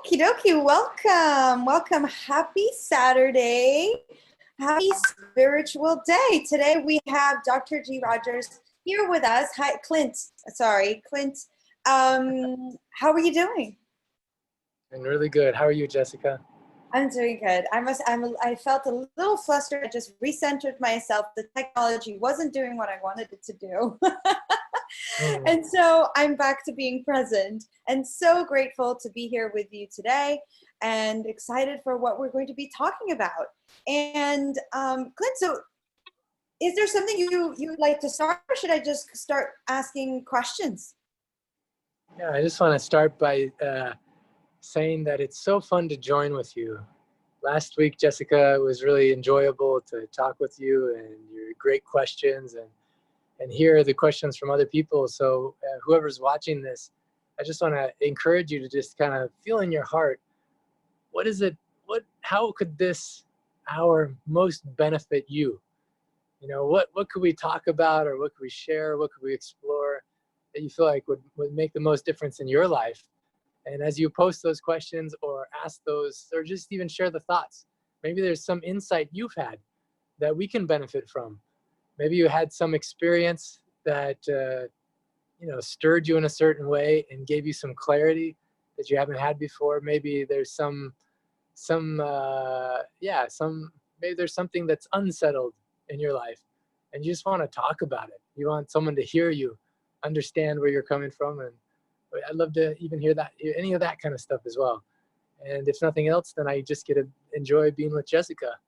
Okie dokie, welcome, welcome. Happy Saturday. Happy spiritual day. Today we have Dr. G. Rogers here with us. Hi, Clint. Sorry, Clint. How are you doing? And really good. How are you, Jessica? I'm doing good. I felt a little flustered. I just recentered myself. The technology wasn't doing what I wanted it to do. And so I'm back to being present and so grateful to be here with you today and excited for what we're going to be talking about. And Clint, so is there something you'd like to start, or should I just start asking questions? Yeah, I just want to start by saying that it's so fun to join with you. Last week, Jessica, it was really enjoyable to talk with you and your great questions and hear the questions from other people. So whoever's watching this, I just want to encourage you to just kind of feel in your heart, how could this hour most benefit you? You know, what could we talk about, or what could we share? What could we explore that you feel like would make the most difference in your life? And as you post those questions or ask those, or just even share the thoughts, maybe there's some insight you've had that we can benefit from. Maybe you had some experience that stirred you in a certain way and gave you some clarity that you haven't had before. Maybe there's maybe there's something that's unsettled in your life, and you just want to talk about it. You want someone to hear you, understand where you're coming from, and I'd love to even hear any of that kind of stuff as well. And if nothing else, then I just get to enjoy being with Jessica.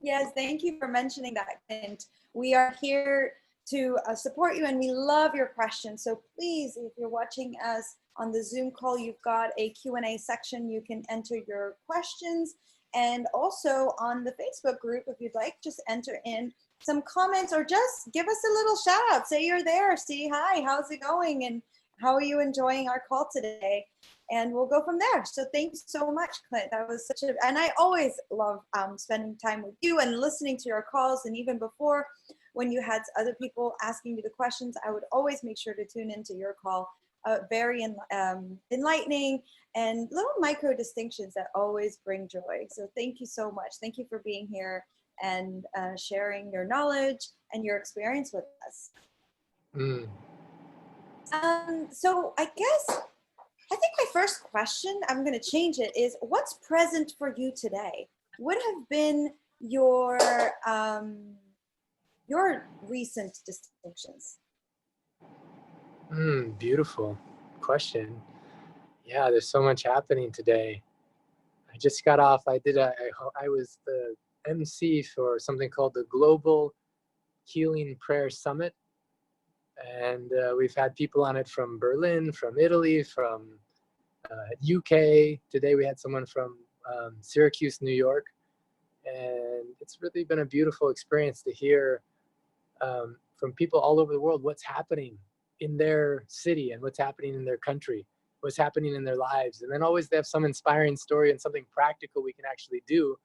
Yes, thank you for mentioning that, Clint. We are here to support you, and we love your questions. So please, if you're watching us on the Zoom call, you've got a Q&A section. You can enter your questions. And also on the Facebook group, if you'd like, just enter in some comments or just give us a little shout out. Say you're there, say hi, how's it going? And how are you enjoying our call today? And we'll go from there. So thanks so much, Clint. That was and I always love spending time with you and listening to your calls. And even before, when you had other people asking you the questions, I would always make sure to tune into your call. Very enlightening and little micro distinctions that always bring joy. So thank you so much. Thank you for being here and sharing your knowledge and your experience with us. So I think my first question, I'm going to change it, is what's present for you today? What have been your recent distinctions? Beautiful question. Yeah, there's so much happening today. I just got off. I was the MC for something called the Global Healing Prayer Summit. And we've had people on it from Berlin, from Italy, from UK. Today we had someone from Syracuse, New York. And it's really been a beautiful experience to hear from people all over the world what's happening in their city and what's happening in their country, what's happening in their lives. And then always they have some inspiring story and something practical we can actually do,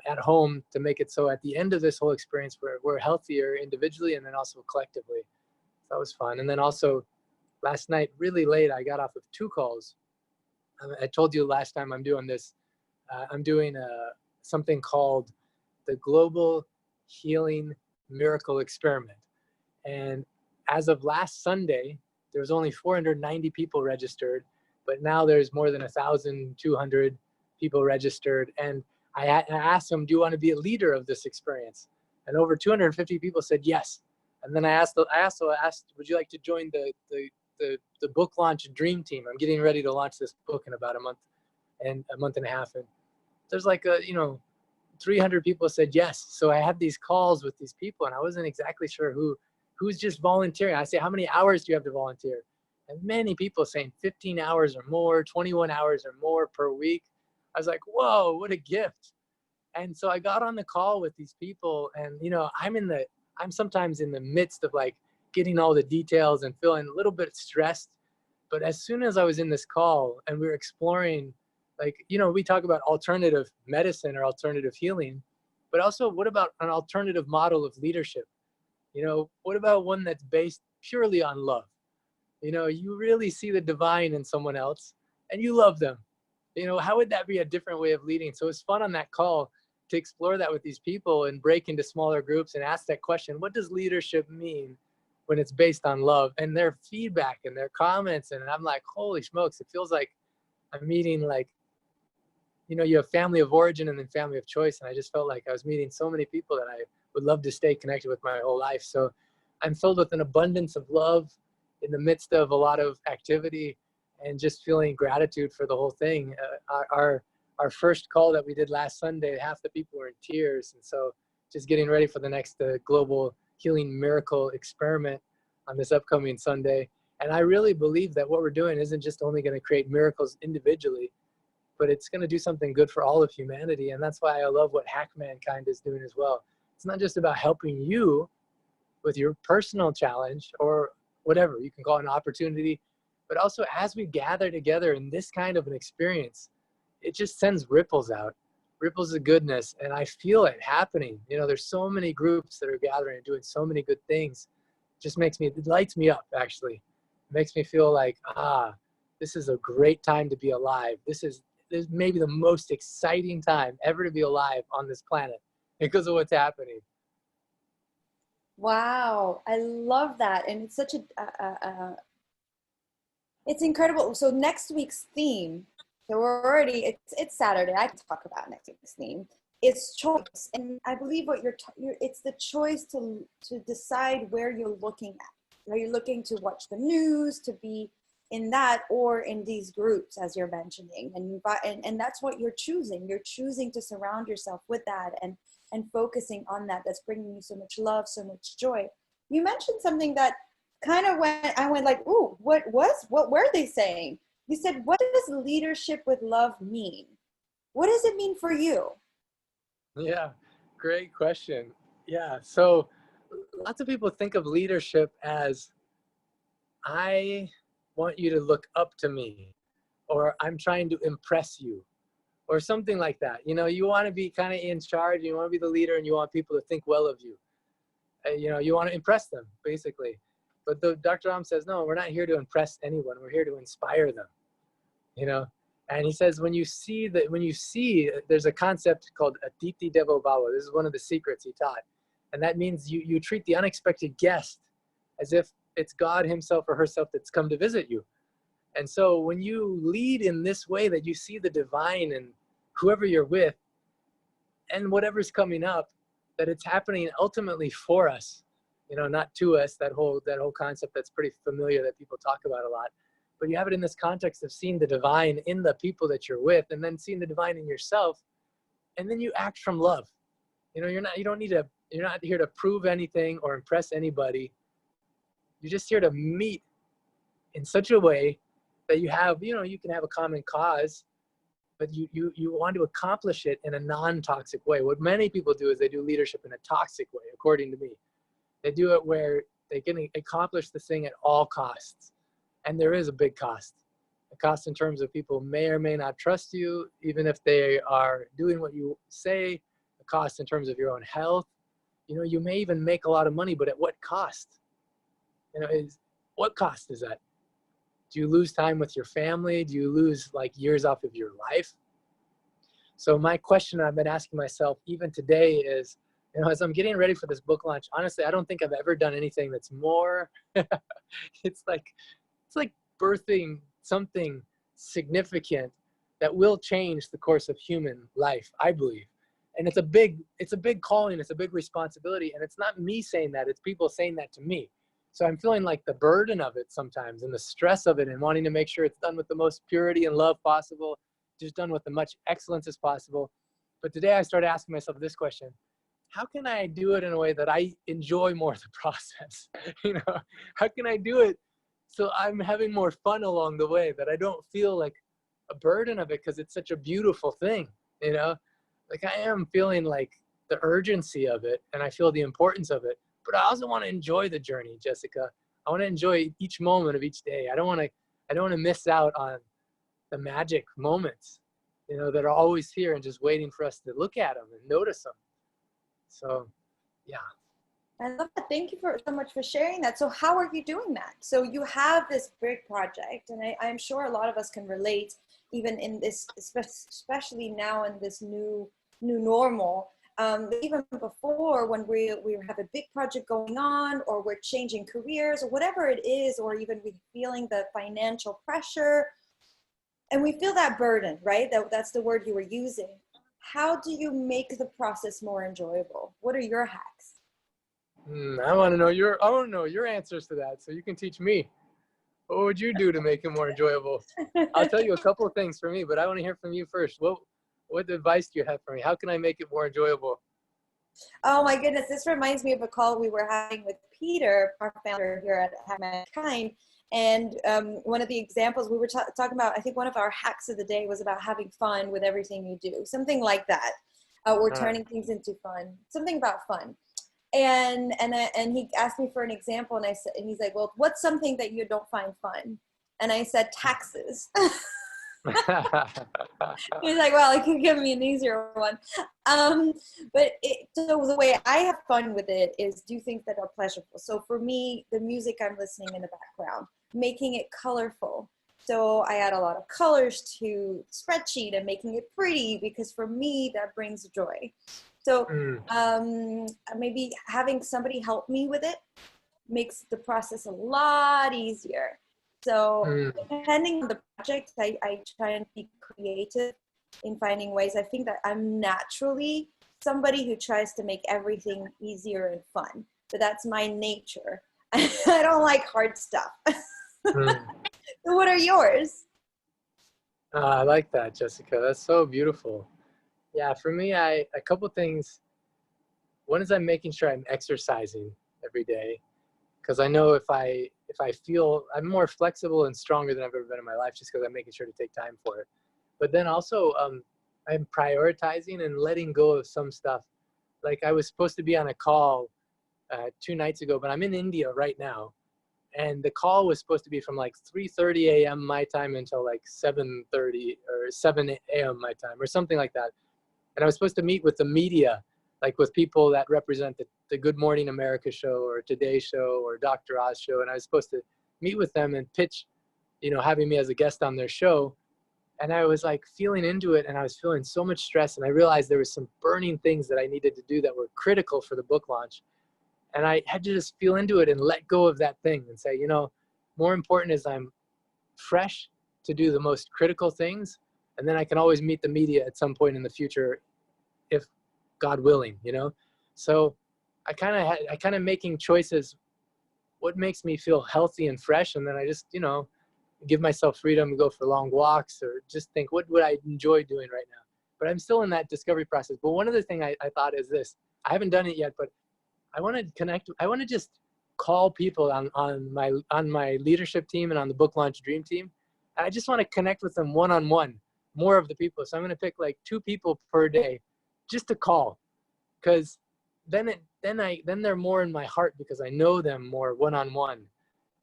at home to make it so at the end of this whole experience we're healthier individually and then also collectively. So that was fun. And then also last night, really late, I got off of 2 calls. I told you last time I'm doing this. I'm doing something called the Global Healing Miracle Experiment. And as of last Sunday, there was only 490 people registered, but now there's more than 1,200 people registered. And I asked them, do you want to be a leader of this experience? And over 250 people said yes. And then I also asked, would you like to join the book launch dream team? I'm getting ready to launch this book in about a month and a half. And there's 300 people said yes. So I had these calls with these people, and I wasn't exactly sure who's just volunteering. I say, how many hours do you have to volunteer? And many people saying 15 hours or more, 21 hours or more per week. I was like, whoa, what a gift. And so I got on the call with these people, and I'm sometimes in the midst of getting all the details and feeling a little bit stressed. But as soon as I was in this call and we were exploring, we talk about alternative medicine or alternative healing, but also what about an alternative model of leadership? What about one that's based purely on love? You know, you really see the divine in someone else and you love them. You know, how would that be a different way of leading? So it's fun on that call to explore that with these people and break into smaller groups and ask that question, what does leadership mean when it's based on love? And their feedback and their comments. And I'm like, holy smokes, it feels like I'm meeting, like, you know, you have family of origin and then family of choice. And I just felt like I was meeting so many people that I would love to stay connected with my whole life. So I'm filled with an abundance of love in the midst of a lot of activity and just feeling gratitude for the whole thing. Our first call that we did last Sunday, half the people were in tears. And so just getting ready for the next global healing miracle experiment on this upcoming Sunday. And I really believe that what we're doing isn't just only going to create miracles individually, but it's going to do something good for all of humanity. And that's why I love what Hack Mankind is doing as well. It's not just about helping you with your personal challenge or whatever you can call it, an opportunity, but also as we gather together in this kind of an experience, it just sends ripples out, ripples of goodness. And I feel it happening. You know, there's so many groups that are gathering and doing so many good things. It just makes me, it lights me up actually. It makes me feel like, this is a great time to be alive. This is maybe the most exciting time ever to be alive on this planet because of what's happening. Wow, I love that. And it's such it's incredible. So next week's theme, so we're already, it's Saturday. I can talk about next week's theme. It's choice. And I believe what it's the choice to decide where you're looking at. Are you looking to watch the news, to be in that, or in these groups, as you're mentioning? And that's what you're choosing. You're choosing to surround yourself with that and focusing on that. That's bringing you so much love, so much joy. You mentioned something that kind of I went like, ooh, what were they saying? You said, what does leadership with love mean? What does it mean for you? Yeah, great question. Yeah, so lots of people think of leadership as, I want you to look up to me, or I'm trying to impress you, or something like that. You know, you want to be kind of in charge, you want to be the leader, and you want people to think well of you. You know, you want to impress them, basically. But Dr. Ram says, no, we're not here to impress anyone. We're here to inspire them, you know? And he says, when you see, there's a concept called Atiti Devo Bhava. This is one of the secrets he taught. And that means you treat the unexpected guest as if it's God himself or herself that's come to visit you. And so when you lead in this way, that you see the divine in whoever you're with and whatever's coming up, that it's happening ultimately for us, you know, not to us, that whole concept that's pretty familiar that people talk about a lot. But you have it in this context of seeing the divine in the people that you're with, and then seeing the divine in yourself, and then you act from love. You know, you're not here to prove anything or impress anybody. You're just here to meet in such a way that you have, you know, you can have a common cause, but you want to accomplish it in a non-toxic way. What many people do is they do leadership in a toxic way, according to me. They do it where they can accomplish the thing at all costs. And there is a big cost. A cost in terms of people may or may not trust you, even if they are doing what you say. A cost in terms of your own health. You know, you may even make a lot of money, but at what cost? You know, what cost is that? Do you lose time with your family? Do you lose like years off of your life? So my question I've been asking myself even today is, you know, as I'm getting ready for this book launch, honestly, I don't think I've ever done anything that's more, it's like birthing something significant that will change the course of human life, I believe. And it's a big calling, it's a big responsibility. And it's not me saying that, it's people saying that to me. So I'm feeling like the burden of it sometimes and the stress of it and wanting to make sure it's done with the most purity and love possible, just done with as much excellence as possible. But today I started asking myself this question: how can I do it in a way that I enjoy more the process? You know, how can I do it so I'm having more fun along the way, that I don't feel like a burden of it because it's such a beautiful thing, you know? Like I am feeling like the urgency of it and I feel the importance of it, but I also want to enjoy the journey, Jessica. I want to enjoy each moment of each day. I don't want to miss out on the magic moments, you know, that are always here and just waiting for us to look at them and notice them. So, yeah. I love that. Thank you so much for sharing that. So how are you doing that? So you have this big project, and I'm sure a lot of us can relate, even in this, especially now in this new normal. Even before, when we have a big project going on, or we're changing careers, or whatever it is, or even we're feeling the financial pressure, and we feel that burden, right? That's the word you were using. How do you make the process more enjoyable? What are your hacks? I want to know your answers to that, so you can teach me. What would you do to make it more enjoyable? I'll tell you a couple of things for me, but I want to hear from you first. What advice do you have for me? How can I make it more enjoyable? Oh my goodness, this reminds me of a call we were having with Peter, our founder here at Mankind. And one of the examples we were talking about, I think one of our hacks of the day was about having fun with everything you do, something like that. We're turning things into fun, something about fun. And he asked me for an example, and I said, and he's like, well, what's something that you don't find fun? And I said, taxes. He's like, well, it can give me an easier one. But so the way I have fun with it is do things that are pleasurable. So for me, the music I'm listening in the background, making it colorful. So I add a lot of colors to spreadsheet and making it pretty, because for me, that brings joy. So maybe having somebody help me with it makes the process a lot easier. So depending on the project, I try and be creative in finding ways. I think that I'm naturally somebody who tries to make everything easier and fun, but that's my nature. I don't like hard stuff. So what are yours? I like that, Jessica. That's so beautiful. Yeah, for me, a couple things. One is I'm making sure I'm exercising every day, because I know if I feel I'm more flexible and stronger than I've ever been in my life, just because I'm making sure to take time for it. But then also I'm prioritizing and letting go of some stuff. Like I was supposed to be on a call 2 nights ago, but I'm in India right now, and the call was supposed to be from like 3:30 a.m. my time until like 7:30 or 7 a.m. my time or something like that. And I was supposed to meet with the media, like with people that represent the Good Morning America show or Today Show or Dr. Oz show. And I was supposed to meet with them and pitch, having me as a guest on their show. And I was like feeling into it, and I was feeling so much stress. And I realized there was some burning things that I needed to do that were critical for the book launch. And I had to just feel into it and let go of that thing and say, more important is I'm fresh to do the most critical things. And then I can always meet the media at some point in the future, if God willing, So I kind of making choices, what makes me feel healthy and fresh. And then I just, give myself freedom to go for long walks, or just think, what would I enjoy doing right now? But I'm still in that discovery process. But one other thing I thought is this, I haven't done it yet, but I want to connect. I want to just call people on my leadership team and on the book launch dream team. And I just want to connect with them one-on-one, more of the people. So I'm going to pick like 2 people per day just to call, because then they're more in my heart, because I know them more one-on-one.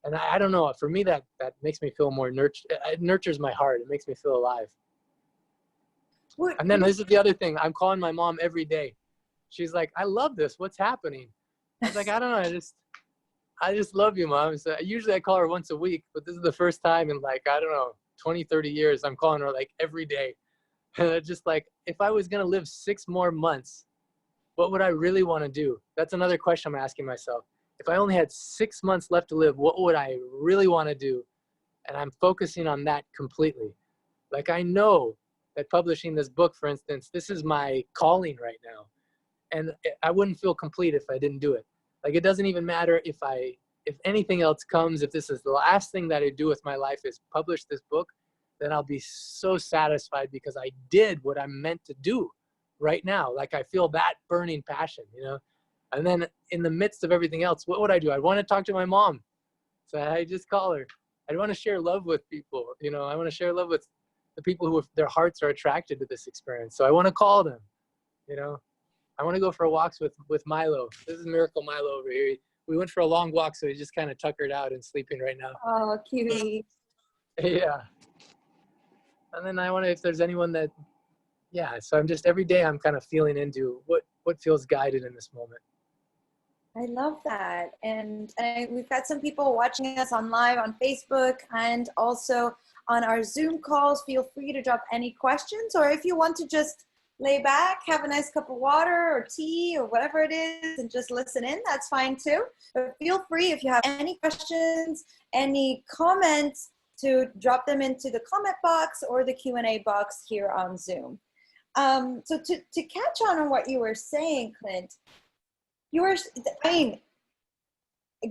And I don't know, for me, that makes me feel more nurtured. It nurtures my heart. It makes me feel alive. And then this is the other thing. I'm calling my mom every day. She's like, I love this. What's happening? I was like, I don't know. I just love you, Mom. So usually I call her once a week, but this is the first time in like, I don't know, 20, 30 years, I'm calling her like every day. And just like, if I was going to live 6 more months, what would I really want to do? That's another question I'm asking myself. If I only had 6 months left to live, what would I really want to do? And I'm focusing on that completely. Like, I know that publishing this book, for instance, this is my calling right now. And I wouldn't feel complete if I didn't do it. Like, it doesn't even matter if anything else comes, if this is the last thing that I do with my life is publish this book, then I'll be so satisfied, because I did what I'm meant to do right now. Like, I feel that burning passion, And then in the midst of everything else, what would I do? I'd want to talk to my mom. So I just call her. I'd want to share love with people. I want to share love with the people who their hearts are attracted to this experience. So I want to call them, I want to go for walks with Milo. This is Miracle Milo over here. We went for a long walk, so he's just kind of tuckered out and sleeping right now. Oh, cutie. Yeah. And then I wonder if there's anyone that, so I'm just, every day I'm kind of feeling into what feels guided in this moment. I love that. And we've got some people watching us on live on Facebook and also on our Zoom calls. Feel free to drop any questions, or if you want to just lay back, have a nice cup of water or tea or whatever it is and just listen in, that's fine too. But feel free, if you have any questions, any comments, to drop them into the comment box or the Q&A box here on Zoom. So to catch on what you were saying, Clint, you were, I mean,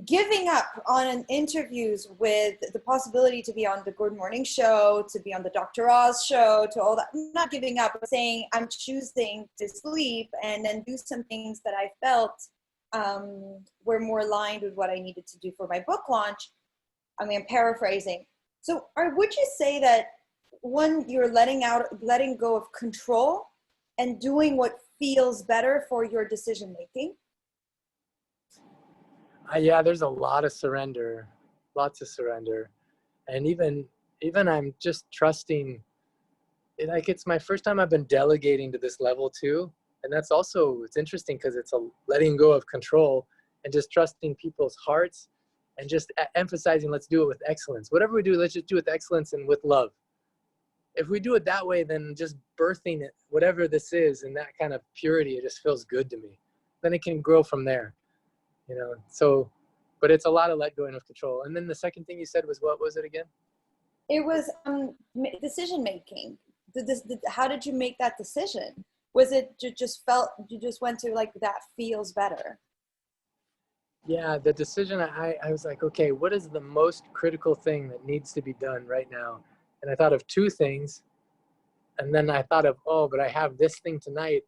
giving up on interviews with the possibility to be on the Good Morning Show, to be on the Dr. Oz show, to all that. I'm not giving up, but saying I'm choosing to sleep and then do some things that I felt were more aligned with what I needed to do for my book launch. I mean, I'm paraphrasing. So would you say that when you're letting go of control and doing what feels better for your decision making? Yeah, there's a lot of surrender, lots of surrender. And even I'm just trusting, like it's my first time I've been delegating to this level too. And that's also, it's interesting because it's a letting go of control and just trusting people's hearts and just emphasizing, let's do it with excellence. Whatever we do, let's just do it with excellence and with love. If we do it that way, then just birthing it, whatever this is, and that kind of purity, it just feels good to me. Then it can grow from there. So, but it's a lot of let go of control. And then the second thing you said was, what was it again? It was decision making. How did you make that decision? Was it you just went to like, that feels better? Yeah, the decision, I was like, okay, what is the most critical thing that needs to be done right now? And I thought of two things. And then I thought of, but I have this thing tonight.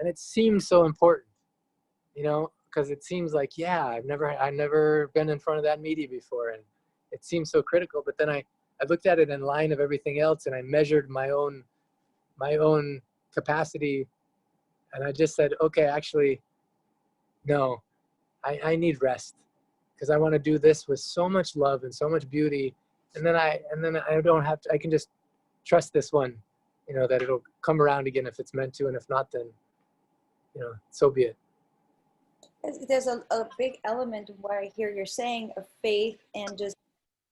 And it seemed so important, because it seems like, yeah, I've never been in front of that media before, and it seems so critical. But then I looked at it in line of everything else, and I measured my own capacity, and I just said, okay, actually, no, I need rest, because I want to do this with so much love and so much beauty, and then I don't have to. I can just trust this one, that it'll come around again if it's meant to, and if not, then so be it. There's a big element of what I hear you're saying of faith, and just,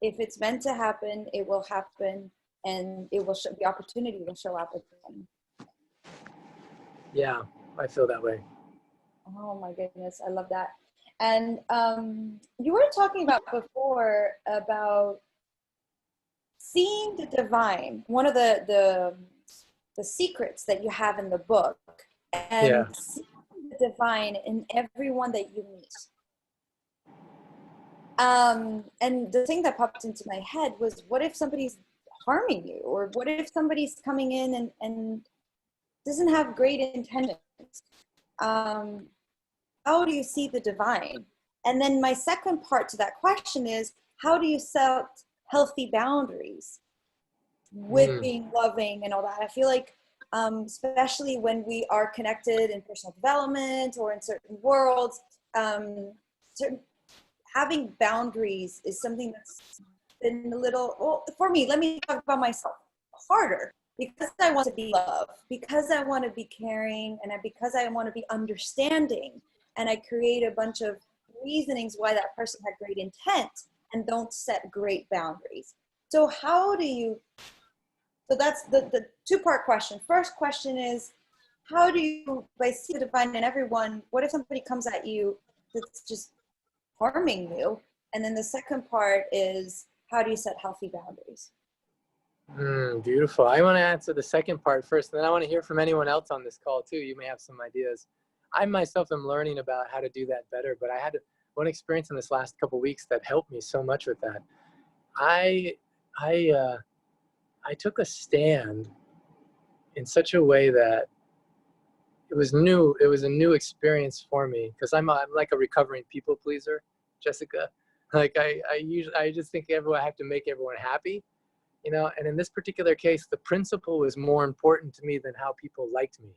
if it's meant to happen, it will happen, and it will the opportunity will show up again. Yeah, I feel that way. Oh my goodness, I love that. And you were talking about before about seeing the divine, one of the secrets that you have in the book, and yeah. seeing the divine in everyone that you meet. And the thing that popped into my head was, what if somebody's harming you? Or what if somebody's coming in and doesn't have great intentions? How do you see the divine? And then my second part to that question is, how do you set healthy boundaries with being loving and all that? I feel like, especially when we are connected in personal development or in certain worlds, having boundaries is something that's been a little, well, for me, let me talk about myself, harder, because I want to be loved, because I want to be caring, and because I want to be understanding, and I create a bunch of reasonings why that person had great intent and don't set great boundaries. So how do you, so that's the two-part question. First question is, how do you, by see the divine in everyone, what if somebody comes at you that's just harming you? And then the second part is, how do you set healthy boundaries? Beautiful. I want to answer the second part first, and then I want to hear from anyone else on this call too. You may have some ideas. I myself am learning about how to do that better, but I had one experience in this last couple of weeks that helped me so much with that. I took a stand in such a way that it was new. It was a new experience for me, because I'm like a recovering people pleaser, Jessica. Like I just think I have to make everyone happy, and in this particular case, the principle was more important to me than how people liked me.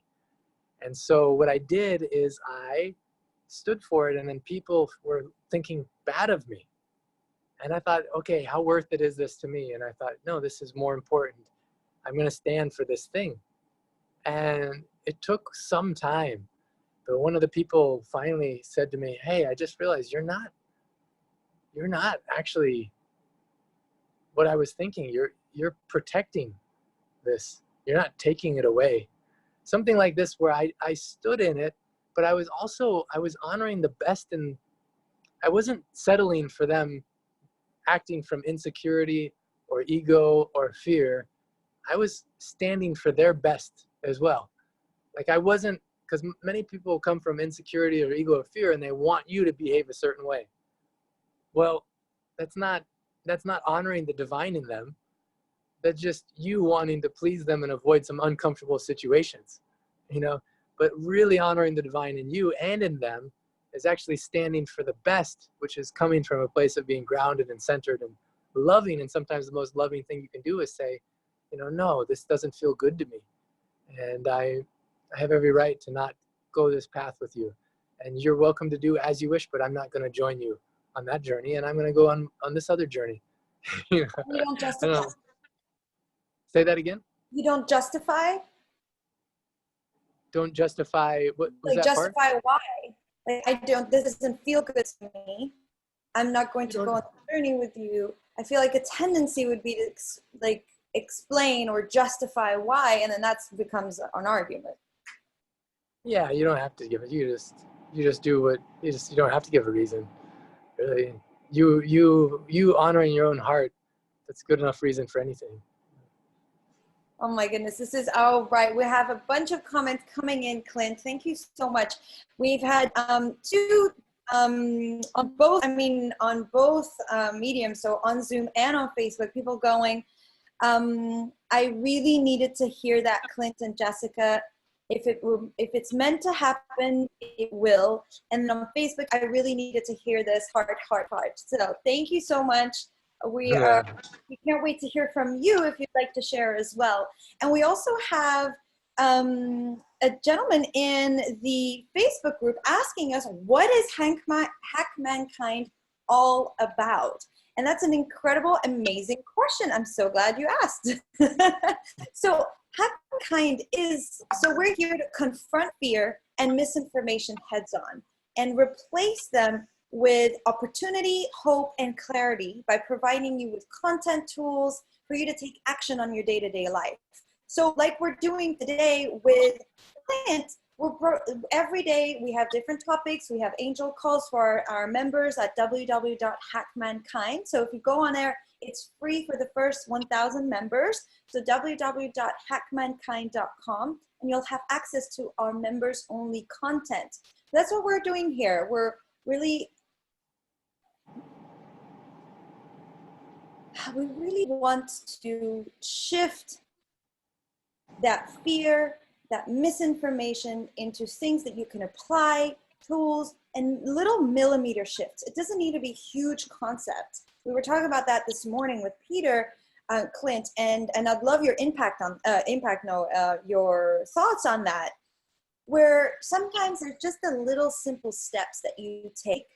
And so what I did is I stood for it, and then people were thinking bad of me. And I thought, okay, how worth it is this to me? And I thought, no, this is more important. I'm going to stand for this thing. And it took some time, But one of the people finally said to me, hey, I just realized you're not actually what I was thinking. You're protecting this. You're not taking it away. Something like this where I stood in it, but I was honoring the best, and I wasn't settling for them acting from insecurity or ego or fear. I was standing for their best as well. Like I wasn't, because many people come from insecurity or ego or fear and they want you to behave a certain way. Well, that's not honoring the divine in them. That's just you wanting to please them and avoid some uncomfortable situations, you know. But really honoring the divine in you and in them is actually standing for the best, which is coming from a place of being grounded and centered and loving. And sometimes the most loving thing you can do is say, you know, no, this doesn't feel good to me. And I have every right to not go this path with you. And you're welcome to do as you wish, but I'm not going to join you on that journey. And I'm going to go on this other journey. You know, You don't I justify. don't know. Say that again? You don't justify? Don't justify, what was Like that part? justify why? Like I don't, this doesn't feel good to me. I'm not going to go on the journey with you. I feel like a tendency would be to like explain or justify why, and then that becomes an argument. Yeah, you don't have to give it. You just do what you don't have to give a reason. Really, you honoring your own heart. That's good enough reason for anything. Oh my goodness, this is all right. We have a bunch of comments coming in, Clint. Thank you so much. We've had two on both. I mean, on both mediums, so on Zoom and on Facebook. People going. I really needed to hear that, Clint and Jessica. If it's meant to happen, it will. And on Facebook, I really needed to hear this. Heart. So thank you so much. We can't wait to hear from you if you'd like to share as well. And we also have a gentleman in the Facebook group asking us, what is Hack Mankind all about? And that's an incredible, amazing question. I'm so glad you asked. So Hack Mankind so we're here to confront fear and misinformation heads on and replace them with opportunity, hope, and clarity by providing you with content tools for you to take action on your day-to-day life. So like we're doing today with Clint, every day we have different topics. We have angel calls for our members at www.hackmankind. So if you go on there, it's free for the first 1,000 members. So www.hackmankind.com, and you'll have access to our members only content. That's what we're doing here. We really want to shift that fear, that misinformation into things that you can apply, tools, and little millimeter shifts. It doesn't need to be huge concepts. We were talking about that this morning with Peter, Clint, and I'd love your your thoughts on that, where sometimes there's just the little simple steps that you take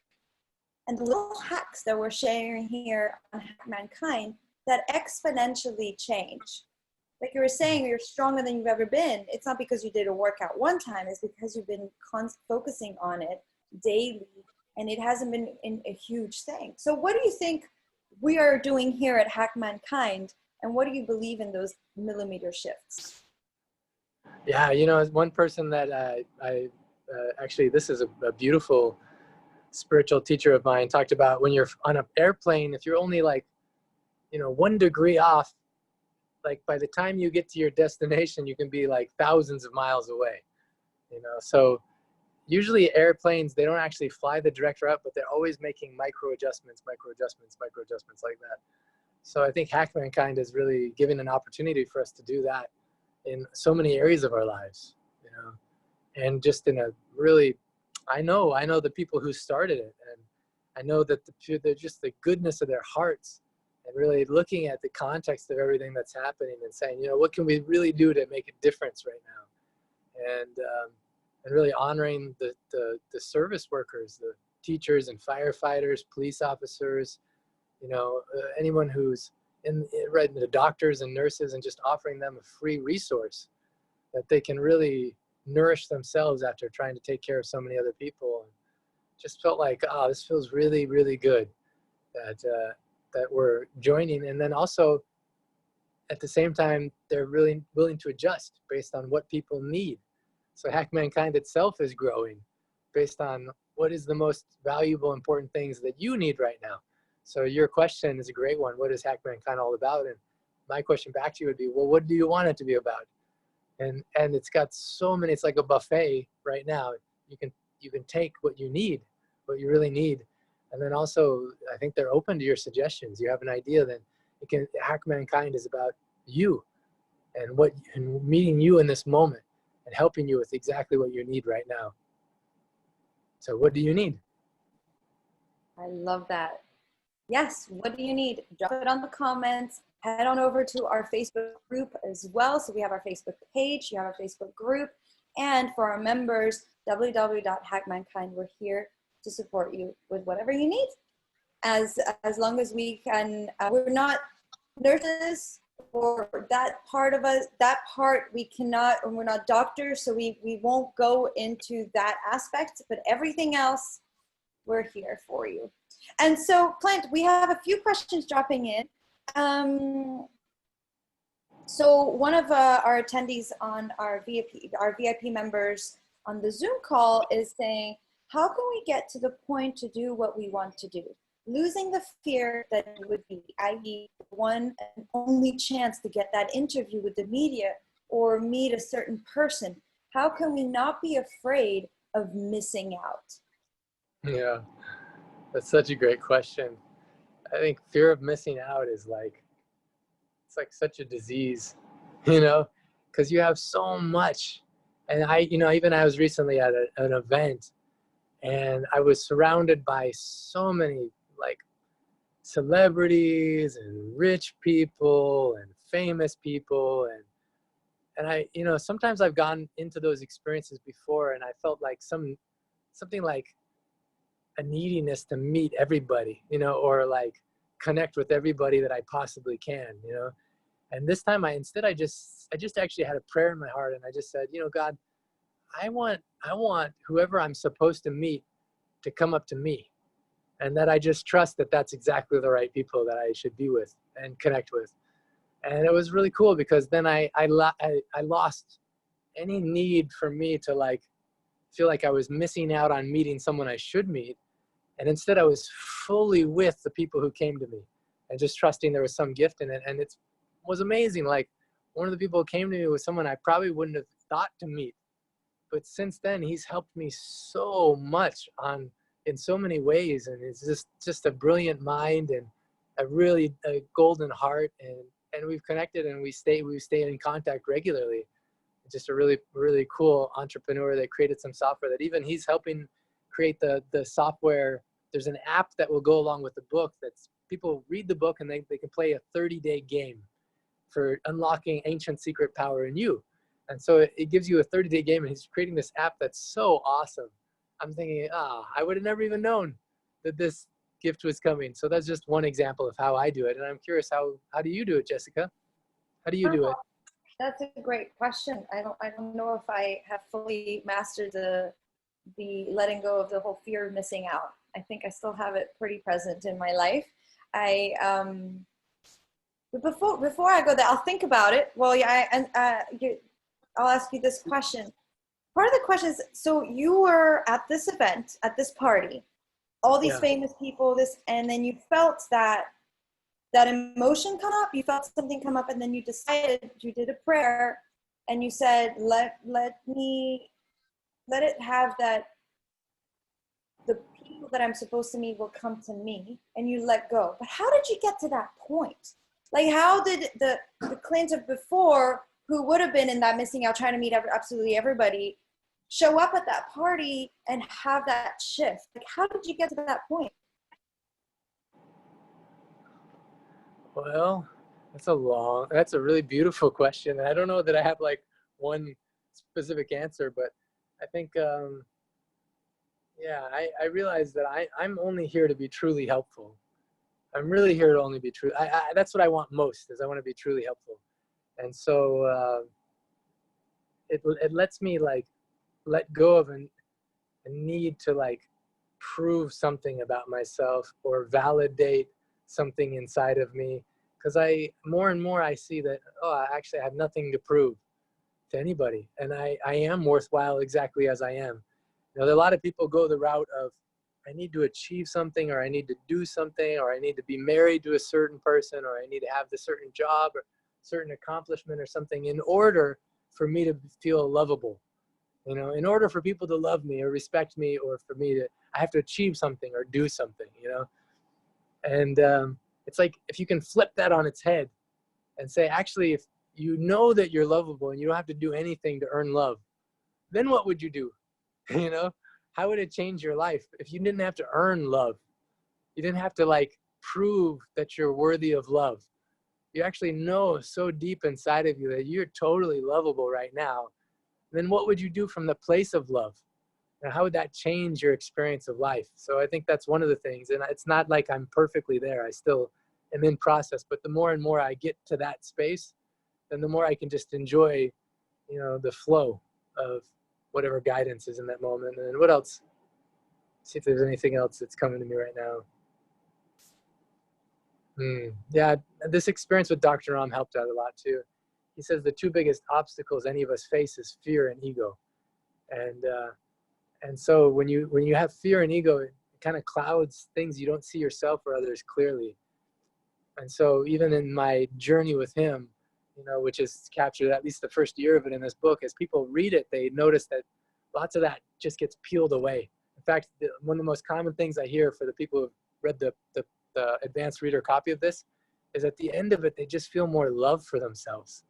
and the little hacks that we're sharing here on Hack Mankind that exponentially change. Like you were saying, you're stronger than you've ever been. It's not because you did a workout one time, it's because you've been focusing on it daily, and it hasn't been a huge thing. So what do you think we are doing here at Hack Mankind, and what do you believe in those millimeter shifts? Yeah, you know, as one person that actually, this is a beautiful spiritual teacher of mine talked about when you're on an airplane, if you're only like, 1 degree off, like by the time you get to your destination, you can be like thousands of miles away, So usually airplanes, they don't actually fly the direct route, but they're always making micro adjustments like that. So I think Hack Mankind is really giving an opportunity for us to do that in so many areas of our lives, and just in a really, I know the people who started it, and I know that they're just the goodness of their hearts, and really looking at the context of everything that's happening and saying, what can we really do to make a difference right now? And really honoring the service workers, the teachers and firefighters, police officers, anyone who's the doctors and nurses, and just offering them a free resource that they can really nourish themselves after trying to take care of so many other people. And just felt like, oh, this feels really, really good that that we're joining. And then also at the same time, they're really willing to adjust based on what people need. So Hack Mankind itself is growing based on what is the most valuable, important things that you need right now. So your question is a great one. What is Hack Mankind all about? And my question back to you would be, well, what do you want it to be about? And it's got so many, it's like a buffet right now. You can take what you need, what you really need. And then also, I think they're open to your suggestions. You have an idea, then it can, Hack Mankind is about you and meeting you in this moment and helping you with exactly what you need right now. So what do you need? I love that. Yes, what do you need? Drop it on the comments. Head on over to our Facebook group as well. So we have our Facebook page, you have our Facebook group, and for our members, www.hackmankind. We're here to support you with whatever you need. As long as we can, we're not nurses or that part of us, that part we cannot, and we're not doctors, so we won't go into that aspect, but everything else, we're here for you. And so, Clint, we have a few questions dropping in. So one of our attendees on our VIP members on the Zoom call is saying, how can we get to the point to do what we want to do? Losing the fear that it would be, i.e. one and only chance to get that interview with the media or meet a certain person. How can we not be afraid of missing out? Yeah, that's such a great question. I think fear of missing out is like, it's like such a disease, you know, because you have so much. And even I was recently at an event and I was surrounded by so many like celebrities and rich people and famous people. And I, sometimes I've gone into those experiences before and I felt like something like a neediness to meet everybody, or like connect with everybody that I possibly can, And this time I just actually had a prayer in my heart and I just said, God, I want whoever I'm supposed to meet to come up to me, and that I just trust that that's exactly the right people that I should be with and connect with. And it was really cool because then I lost any need for me to like feel like I was missing out on meeting someone I should meet. And instead I was fully with the people who came to me and just trusting there was some gift in it. And it was amazing. Like one of the people who came to me was someone I probably wouldn't have thought to meet. But since then, he's helped me so much in so many ways. And it's just a brilliant mind and a golden heart. And we've connected and we stay in contact regularly. Just a really, really cool entrepreneur that created some software that even he's helping create the software. There's an app that will go along with the book that's people read the book and they can play a 30-day game for unlocking ancient secret power in you. And so it gives you a 30-day game and he's creating this app that's so awesome. I'm thinking, I would have never even known that this gift was coming. So that's just one example of how I do it. And I'm curious, how do you do it, Jessica? How do you do it? That's a great question. I don't know if I have fully mastered the letting go of the whole fear of missing out. I think I still have it pretty present in my life. But before I go there, I'll think about it. Well, yeah, I'll ask you this question. Part of the question is, so you were at this event, at this party, all these famous people, and then you felt that emotion come up, you felt something come up, and then you decided, you did a prayer, and you said, let it have that the people that I'm supposed to meet will come to me, and you let go. But how did you get to that point? Like, how did the Clint of before, who would have been in that missing out, trying to meet absolutely everybody, show up at that party and have that shift? Like, how did you get to that point? Well, that's a really beautiful question. I don't know that I have like one specific answer, but I think, I realized that I'm only here to be truly helpful. I'm really here to only be true. That's what I want most, is I want to be truly helpful. And so it lets me like let go of a need to like prove something about myself or validate something inside of me. Because more and more I see that, oh, I actually have nothing to prove to anybody. And I am worthwhile exactly as I am. You know, a lot of people go the route of, I need to achieve something, or I need to do something, or I need to be married to a certain person, or I need to have this certain job or certain accomplishment or something in order for me to feel lovable. You know, in order for people to love me or respect me, or for me to, I have to achieve something or do something, you know? And it's like, if you can flip that on its head and say, actually, if you know that you're lovable and you don't have to do anything to earn love, then what would you do? You know, how would it change your life if you didn't have to earn love? You didn't have to like prove that you're worthy of love. You actually know so deep inside of you that you're totally lovable right now. Then what would you do from the place of love? And how would that change your experience of life? So I think that's one of the things. And it's not like I'm perfectly there. I still am in process. But the more and more I get to that space, then the more I can just enjoy, you know, the flow of whatever guidance is in that moment. And what else? See if there's anything else that's coming to me right now. Yeah, this experience with Dr. Ram helped out a lot too. He says the two biggest obstacles any of us face is fear and ego. And so when you have fear and ego, it kind of clouds things. You don't see yourself or others clearly. And so even in my journey with him, you know, which is captured at least the first year of it in this book, as people read it, they notice that lots of that just gets peeled away. In fact, one of the most common things I hear for the people who've read the advanced reader copy of this is at the end of it, they just feel more love for themselves.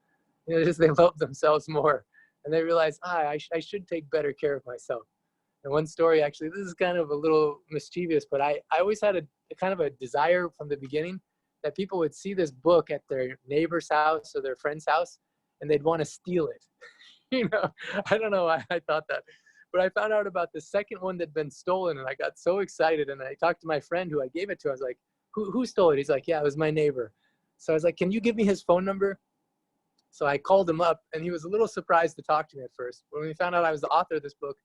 You know, just they love themselves more. And they realize, I should take better care of myself. And one story, actually, this is kind of a little mischievous, but I always had a kind of a desire from the beginning that people would see this book at their neighbor's house or their friend's house, and they'd want to steal it. You know, I don't know why I thought that, but I found out about the second one that'd been stolen, and I got so excited. And I talked to my friend who I gave it to. I was like, who stole it? He's like, yeah, it was my neighbor. So I was like, can you give me his phone number? So I called him up, and he was a little surprised to talk to me at first. When we found out I was the author of this book,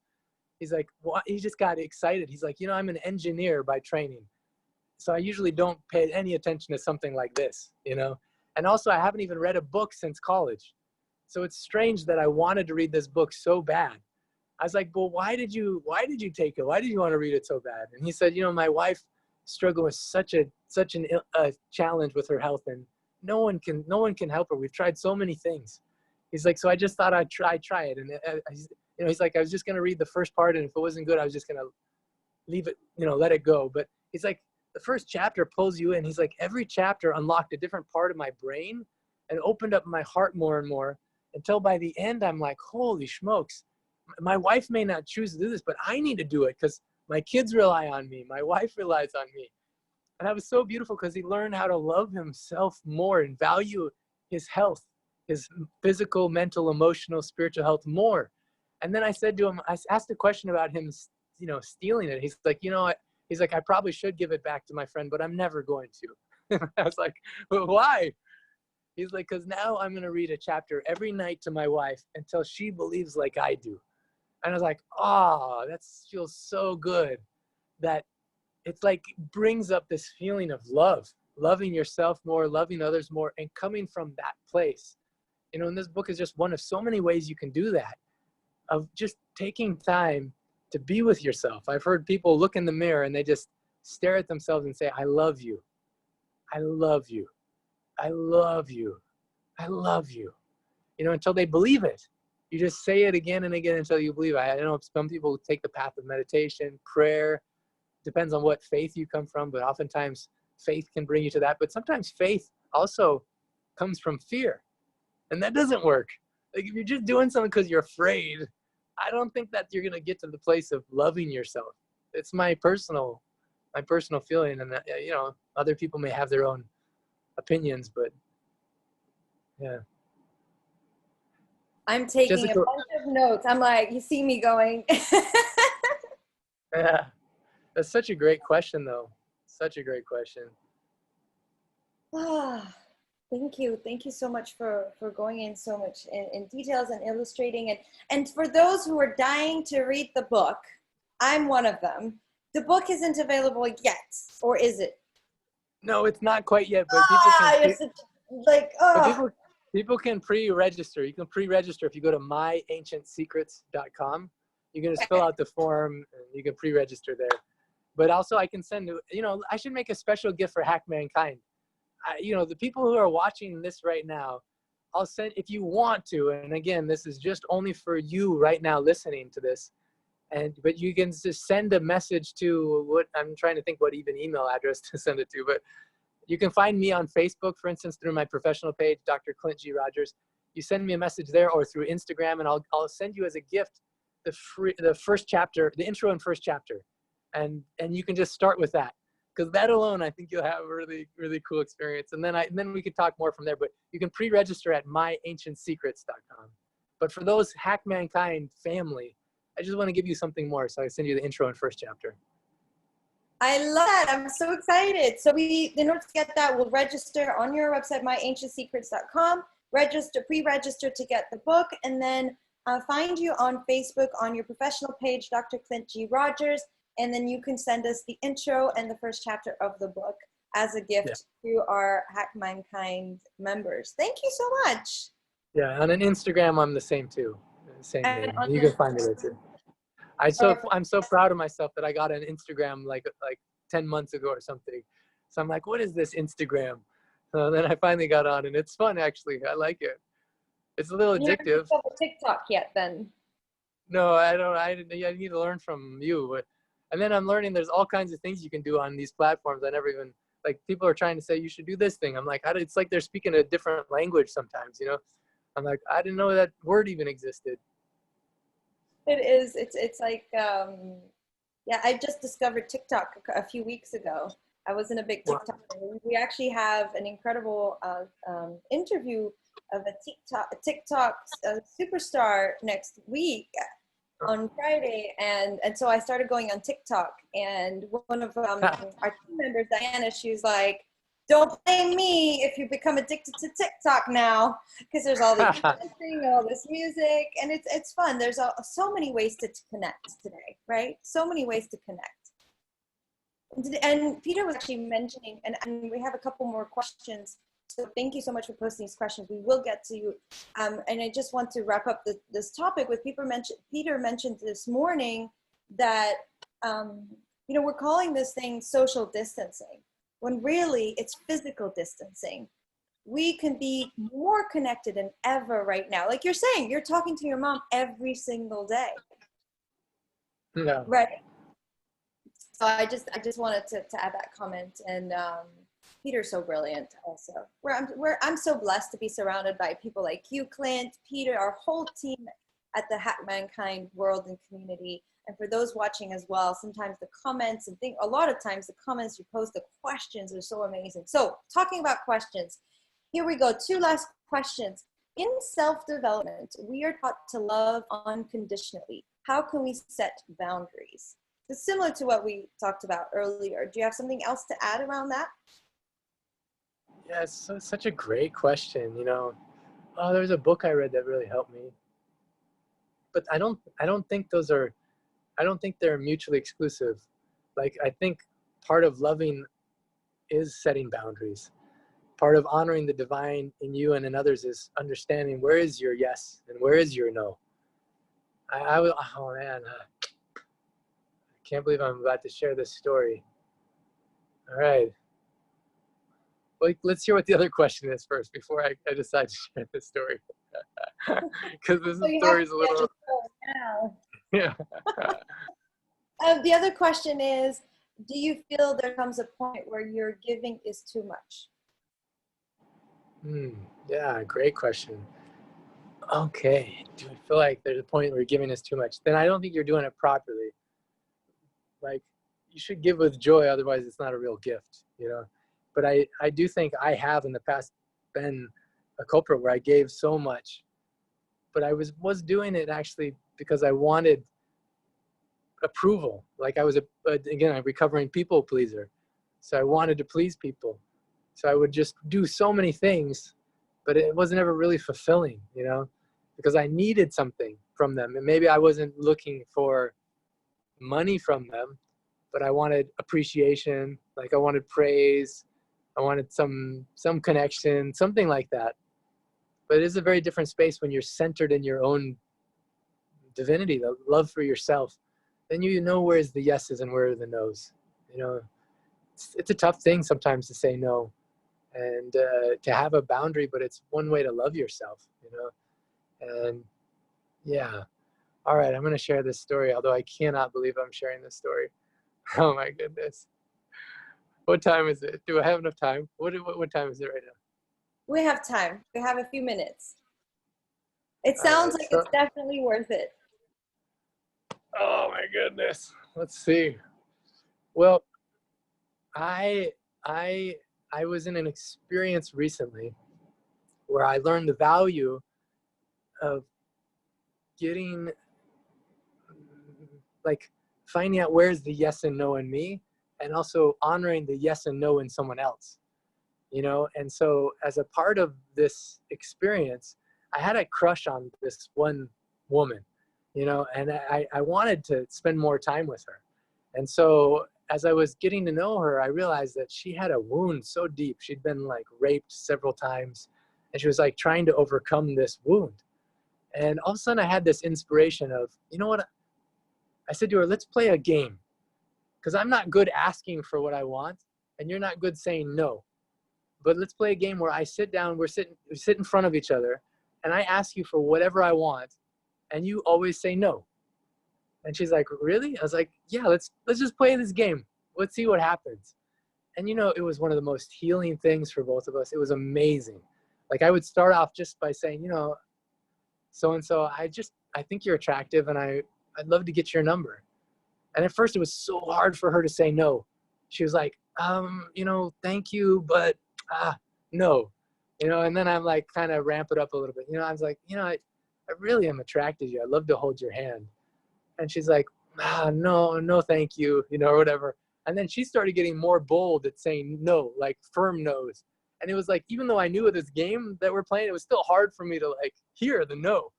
he's like, what? He just got excited. He's like, you know, I'm an engineer by training, so I usually don't pay any attention to something like this, you know? And also, I haven't even read a book since college. So it's strange that I wanted to read this book so bad. I was like, well, why did you take it? Why did you want to read it so bad? And he said, you know, my wife struggled with such a challenge with her health, and no one can help her. We've tried so many things. He's like, so I just thought I'd try it. And you know, he's like, I was just going to read the first part, and if it wasn't good, I was just going to leave it, you know, let it go. But he's like, the first chapter pulls you in. He's like, every chapter unlocked a different part of my brain and opened up my heart more and more, until by the end, I'm like, holy smokes, my wife may not choose to do this, but I need to do it because my kids rely on me. My wife relies on me. And that was so beautiful because he learned how to love himself more and value his health, his physical, mental, emotional, spiritual health more. And then I said to him, I asked a question about him, you know, stealing it. He's like, you know, he's like, I probably should give it back to my friend, but I'm never going to. I was like, well, why? He's like, because now I'm going to read a chapter every night to my wife until she believes like I do. And I was like, oh, that feels so good. That it's like brings up this feeling of love, loving yourself more, loving others more, and coming from that place. You know, and this book is just one of so many ways you can do that, of just taking time to be with yourself. I've heard people look in the mirror and they just stare at themselves and say, I love you. I love you. I love you. I love you. You know, until they believe it. You just say it again and again until you believe it. I know some people take the path of meditation, prayer. Depends on what faith you come from, but oftentimes faith can bring you to that. But sometimes faith also comes from fear, and that doesn't work. Like if you're just doing something because you're afraid, I don't think that you're gonna get to the place of loving yourself. It's my personal feeling, and that, you know, other people may have their own opinions, but yeah. I'm taking a Jessica, bunch of notes. I'm like, you see me going. yeah, that's such a great question, though. Such a great question. Thank you so much for going in so much in details and illustrating it. And for those who are dying to read the book, I'm one of them. The book isn't available yet, or is it? No, it's not quite yet, but You're such like oh. people can pre-register. You can pre-register if you go to myancientsecrets.com. You can just fill out the form and you can pre-register there. But also I can send, I should make a special gift for Hack Mankind. The people who are watching this right now, I'll send, if you want to, and again, this is just only for you right now listening to this, but you can just send a message to what, I'm trying to think what even email address to send it to, but you can find me on Facebook, for instance, through my professional page, Dr. Clint G. Rogers. You send me a message there or through Instagram, and I'll send you as a gift the first chapter, the intro and first chapter. And you can just start with that, because that alone, I think you'll have a really, really cool experience. And then we could talk more from there, but you can pre-register at myancientsecrets.com. But for those Hack Mankind family, I just want to give you something more. So I send you the intro and first chapter. I love that. I'm so excited. So in order to get that, we'll register on your website, myancientsecrets.com, pre-register to get the book, and then find you on Facebook on your professional page, Dr. Clint G. Rogers, and then you can send us the intro and the first chapter of the book as a gift to our Hack Mankind members. Thank you so much. Yeah, on an Instagram, I'm the same too. Same name. You can find me there too. I'm so proud of myself that I got an Instagram like 10 months ago or something. So I'm like, what is this Instagram? So then I finally got on, and it's fun actually. I like it. It's a little addictive. You haven't got TikTok yet, then? No, I don't. I need to learn from you. And then I'm learning there's all kinds of things you can do on these platforms. I never even, like, people are trying to say you should do this thing. I'm like, it's like they're speaking a different language sometimes, I'm like, I didn't know that word even existed. It is. It's like, yeah, I just discovered TikTok a few weeks ago. I wasn't a big TikToker. Wow. We actually have an incredible interview of a TikTok superstar next week on Friday, and so I started going on TikTok, and one of our team members, Diana, she was like, "Don't blame me if you become addicted to TikTok now, because there's all this dancing, all this music, and it's fun. There's so many ways to connect today, right? So many ways to connect." And Peter was actually mentioning, and we have a couple more questions. So thank you so much for posting these questions. We will get to you. And I just want to wrap up this topic with Peter mentioned this morning that, we're calling this thing social distancing, when really it's physical distancing. We can be more connected than ever right now. Like you're saying, you're talking to your mom every single day. Yeah. Right. So I just wanted to add that comment. And Peter's so brilliant also. I'm so blessed to be surrounded by people like you, Clint, Peter, our whole team at the Hack Mankind world and community. And for those watching as well, sometimes the comments a lot of times the comments you post, the questions are so amazing. So talking about questions, here we go. 2 last questions. In self-development, we are taught to love unconditionally. How can we set boundaries? It's similar to what we talked about earlier. Do you have something else to add around that? Yeah, it's such a great question. There was a book I read that really helped me. But I don't think they're mutually exclusive. Like, I think part of loving is setting boundaries. Part of honoring the divine in you and in others is understanding where is your yes and where is your no. Oh man, I can't believe I'm about to share this story. All right. Well, let's hear what the other question is first before I decide to share this story. Because this story is a little... Yeah. The other question is, do you feel there comes a point where your giving is too much? Yeah, great question. Okay. Do I feel like there's a point where giving is too much? Then I don't think you're doing it properly. Like, you should give with joy, otherwise it's not a real gift, But I do think I have in the past been a culprit where I gave so much, but I was doing it actually because I wanted approval. Like I was, again, a recovering people pleaser. So I wanted to please people. So I would just do so many things, but it wasn't ever really fulfilling, you know, because I needed something from them. And maybe I wasn't looking for money from them, but I wanted appreciation. Like I wanted praise. I wanted some connection, something like that. But it is a very different space when you're centered in your own divinity, the love for yourself. Then you know where's the yeses and where are the nos. You know, it's a tough thing sometimes to say no and to have a boundary, but it's one way to love yourself, you know. And yeah. All right, I'm going to share this story, although I cannot believe I'm sharing this story. Oh my goodness. What time is it? Do I have enough time? What time is it right now? We have time. We have a few minutes. It All sounds right, like so, it's definitely worth it. oh my goodness. Let's see. Well, I I I was in an experience recently where I learned the value of getting like finding out where's the yes and no in me, and also honoring the yes and no in someone else, you know. And so as a part of this experience, I had a crush on this one woman, you know, and I wanted to spend more time with her. And so as I was getting to know her, I realized that she had a wound so deep. She'd been like raped several times, and she was like trying to overcome this wound. And all of a sudden I had this inspiration of, you know what, I said to her, let's play a game, because I'm not good asking for what I want, and you're not good saying no. But let's play a game where I sit down, we sit in front of each other, and I ask you for whatever I want, and you always say no. And she's like, really? I was like, yeah, let's just play this game. Let's see what happens. And you know, it was one of the most healing things for both of us. It was amazing. Like I would start off just by saying, you know, so and so, I think you're attractive, and I'd love to get your number. And at first it was so hard for her to say no. She was like, you know, thank you, but no. You know, and then I'm like kind of ramp it up a little bit. You know, I was like, you know, I really am attracted to you. I'd love to hold your hand. And she's like, no, thank you, you know, or whatever. And then she started getting more bold at saying no, like firm no's. And it was like, even though I knew of this game that we're playing, it was still hard for me to like hear the no.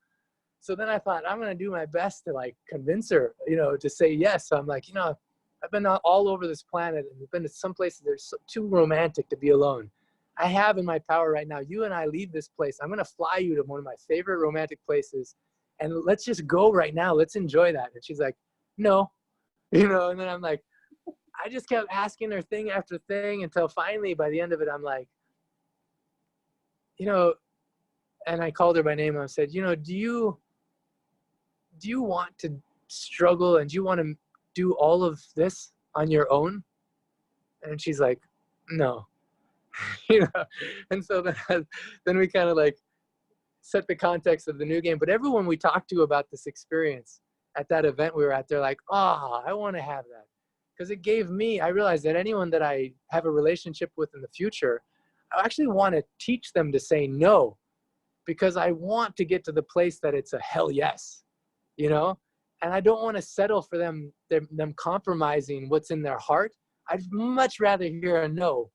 So then I thought, I'm going to do my best to like convince her, you know, to say yes. So I'm like, you know, I've been all over this planet and been to some places that are too romantic to be alone. I have in my power right now, you and I leave this place. I'm going to fly you to one of my favorite romantic places, and let's just go right now. Let's enjoy that. And she's like, no, you know, and then I'm like, I just kept asking her thing after thing until finally by the end of it, I'm like, you know, and I called her by name and I said, you know, do you want to struggle, and do you want to do all of this on your own? And she's like, no. You know. And so then we kind of like set the context of the new game. But everyone we talked to about this experience at that event we were at, they're like, I want to have that. Because it gave me, I realized that anyone that I have a relationship with in the future, I actually want to teach them to say no, because I want to get to the place that it's a hell yes, you know? And I don't want to settle for them compromising what's in their heart. I'd much rather hear a no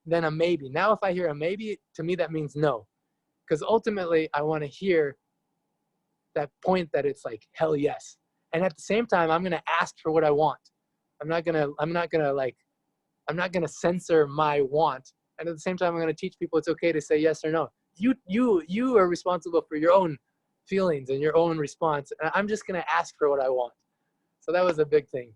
than a maybe. Now, if I hear a maybe, to me, that means no. Because ultimately, I want to hear that point that it's like, hell yes. And at the same time, I'm going to ask for what I want. I'm not going to censor my want. And at the same time, I'm going to teach people it's okay to say yes or no. You are responsible for your own feelings and your own response. And I'm just going to ask for what I want. So that was a big thing.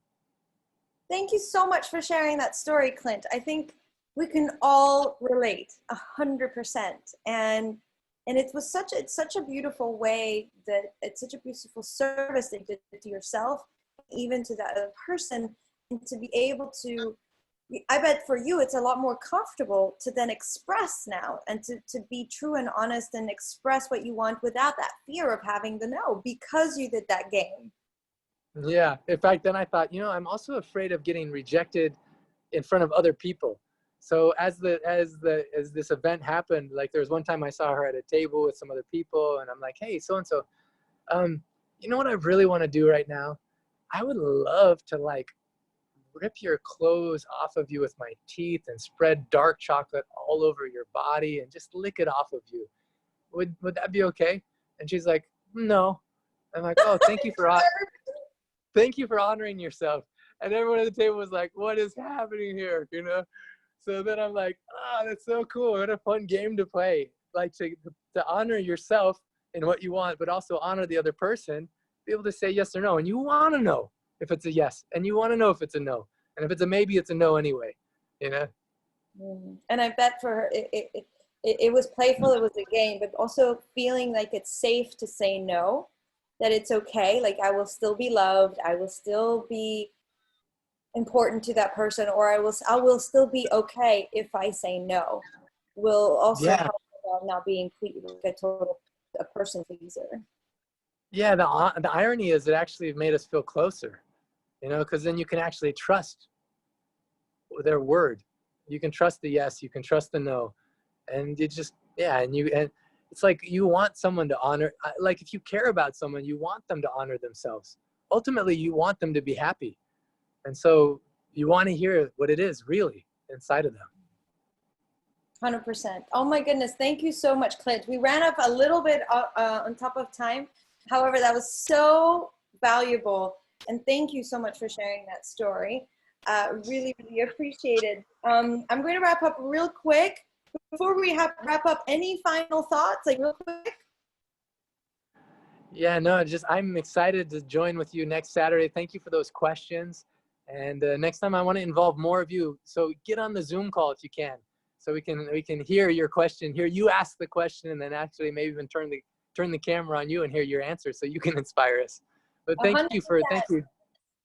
Thank you so much for sharing that story, Clint. I think we can all relate 100%. And it was such a beautiful way, that it's such a beautiful service that you did to yourself, even to that other person, and to be able to, I bet for you, it's a lot more comfortable to then express now, and to be true and honest and express what you want without that fear of having the no, because you did that game. Yeah. In fact, then I thought, you know, I'm also afraid of getting rejected in front of other people. So as this event happened, like there was one time I saw her at a table with some other people, and I'm like, hey, so-and-so, you know what I really want to do right now? I would love to like rip your clothes off of you with my teeth and spread dark chocolate all over your body and just lick it off of you. Would that be okay? And she's like, no. I'm like, oh, thank you for honoring yourself. And everyone at the table was like, what is happening here? You know? So then I'm like, oh, that's so cool. What a fun game to play. Like to honor yourself in what you want, but also honor the other person, be able to say yes or no. And you want to know if it's a yes, and you want to know if it's a no. And if it's a maybe, it's a no anyway, you know? And I bet for her, it was playful, it was a game, but also feeling like it's safe to say no, that it's okay. Like I will still be loved. I will still be important to that person, or I will still be okay if I say no, will also Yeah. help about not being like a person pleaser. Yeah. The irony is it actually made us feel closer, you know, because then you can actually trust their word. You can trust the yes, you can trust the no. And you just, yeah. And it's like you want someone to honor, like if you care about someone, you want them to honor themselves. Ultimately, you want them to be happy. And so you want to hear what it is really inside of them. 100%. Oh my goodness. Thank you so much, Clint. We ran up a little bit on top of time. However, that was so valuable. And thank you so much for sharing that story. Really, really appreciated. I'm going to wrap up real quick. Before we wrap up, any final thoughts, like real quick? Yeah, no, I'm excited to join with you next Saturday. Thank you for those questions. And next time I want to involve more of you. So get on the Zoom call if you can, so we can hear your question, hear you ask the question, and then actually maybe even turn the camera on you and hear your answer so you can inspire us. But thank 100%. you.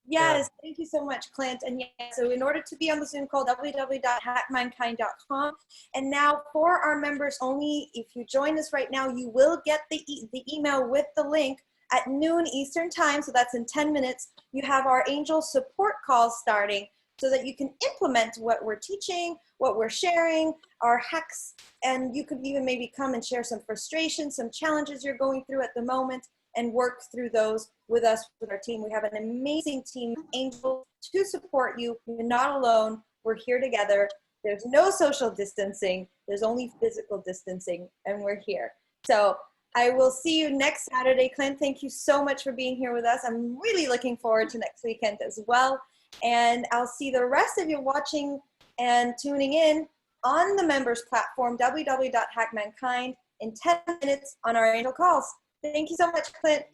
Yes, thank you so much, Clint. And yeah, so in order to be on the Zoom call, www.hackmankind.com. And now for our members only, if you join us right now, you will get the email with the link at noon Eastern time. So that's in 10 minutes. You have our angel support calls starting so that you can implement what we're teaching, what we're sharing, our hacks, and you could even maybe come and share some frustrations, some challenges you're going through at the moment, and work through those with us, with our team. We have an amazing team, Angel, to support you. You're not alone. We're here together. There's no social distancing. There's only physical distancing, and we're here. So I will see you next Saturday. Clint, thank you so much for being here with us. I'm really looking forward to next weekend as well. And I'll see the rest of you watching and tuning in on the members platform, www.hackmankind, in 10 minutes on our angel calls. Thank you so much, Clint.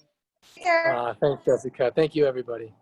Take care. Thanks, Jessica. Thank you, everybody.